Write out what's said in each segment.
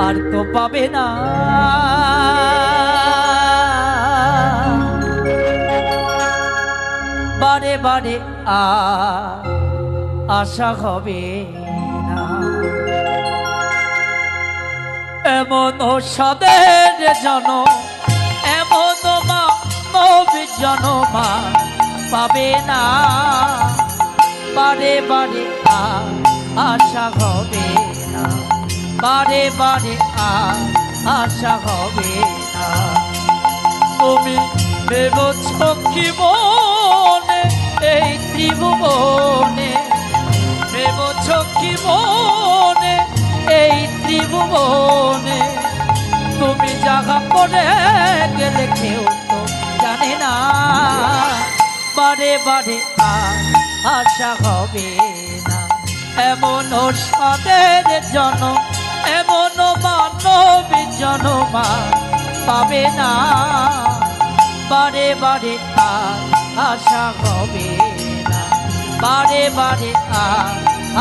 আর তো পাবে না। বারে বারে আশা হবে না। এমন সাদের জনম, এমন মানব জনম পাবে না। বারে বারে আশা হবে না। বারে বারে আশা হবে না। তুমি ভেবেছ কি মনে এই ত্রিভুবনে, ভেবেছ কি মনে এই ত্রিভুবনে, তুমি জাগা করে গেলে কেউ তো জানে না। বারে বারে আশা হবে না। এমন সাদের জনম, এমন মানব জনম পাবে না। বারে বারে আশা হবে না। বারে বারে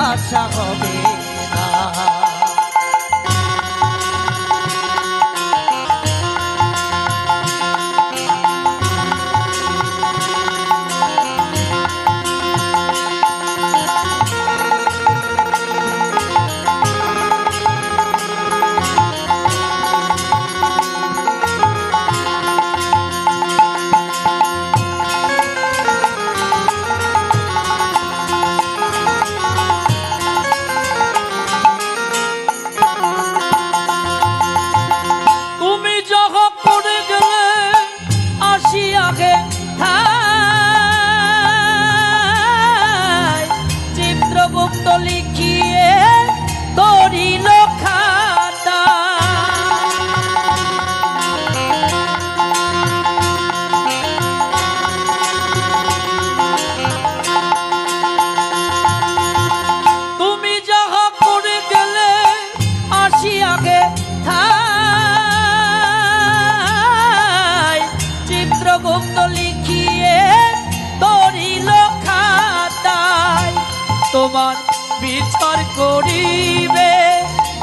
আশা হবে না। চিত্রগুপ্ত লিখিয়ে ধরিল খাতা, তুমি যাহা করে গেলে আসিয়াগে থাই। চিত্রগুপ্ত লিখিয়ে ধরিল খাতায়, তোমার বিচার করিবে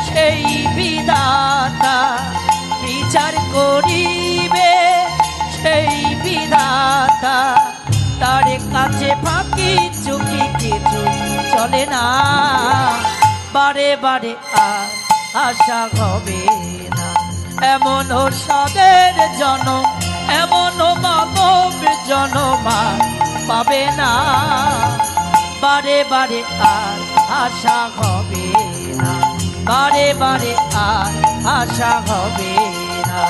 সেই বিধাতা, বিচার করিবে সেই বিধাতা। তার কাছে ফাঁকি চুকি কিছু চলে না। বারে বারে আশা হবে না। এমন সাদের জনম, এমন মানব জনম পাবে না। বারে বারে আশা হবে না। বারে বারে আশা হবে না।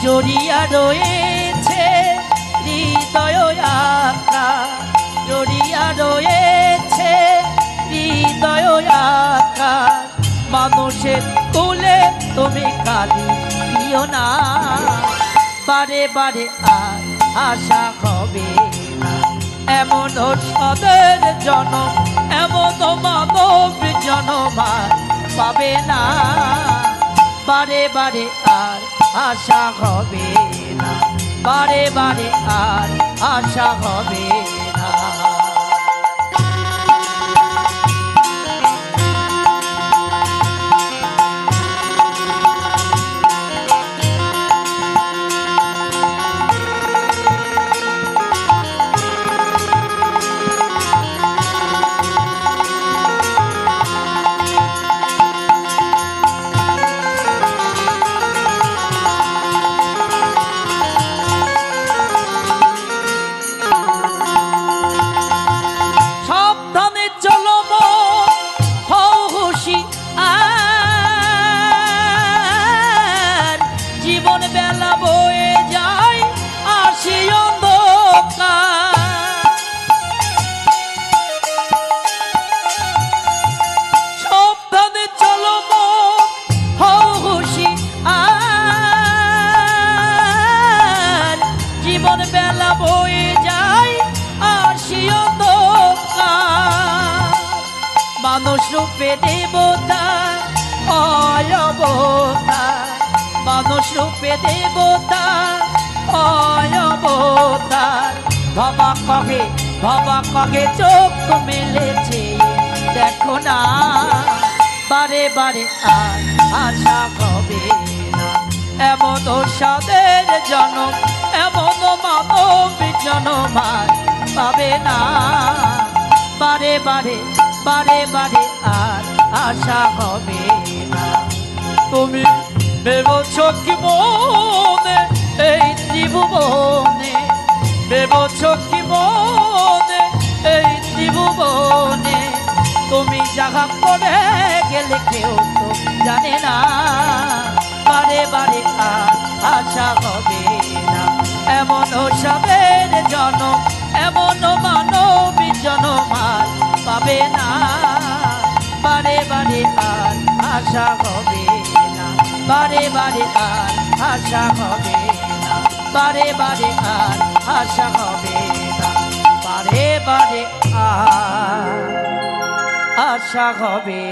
জড়িয়া রয়েছে হৃদয় আঁকা, জড়িয়া রয়েছে হৃদয় আঁকা। মানুষের তুলে তুমি কালি দিও না। বারে বারে আশা হবে না। এমন সাদের জনম, এমন মানব জনম পাবে না। বারে বারে আশা হবে না। বারে বারে আশা হবে না। মানুষ রূপে দেবতা অবতার, মানুষ রূপে দেবতা অবতার। ভবা কহে চোখ মেলেছে দেখো না, বারে বারে আর আশা হবে না। এমন সাদের জনম, এমন মানব জনম আর পাবে না, বারে বারে আর আশা হবে না। তুমি ভেবেছ কি মনে এই ত্রিভুবনে, ভেবেছ কি মনে এই ত্রিভুবনে, তুমি যাহা করে গেলে কেউ তো জানে না, বারে বারে আর আশা হবে না। এমন সাদের জনম, এমন মানবী জনম আর পাবে না, বারে বারে আর আশা হবে না, বারে বারে আর আশা হবে না, বারে বারে আর আশা হবে না, বারে বারে আর আশা হবে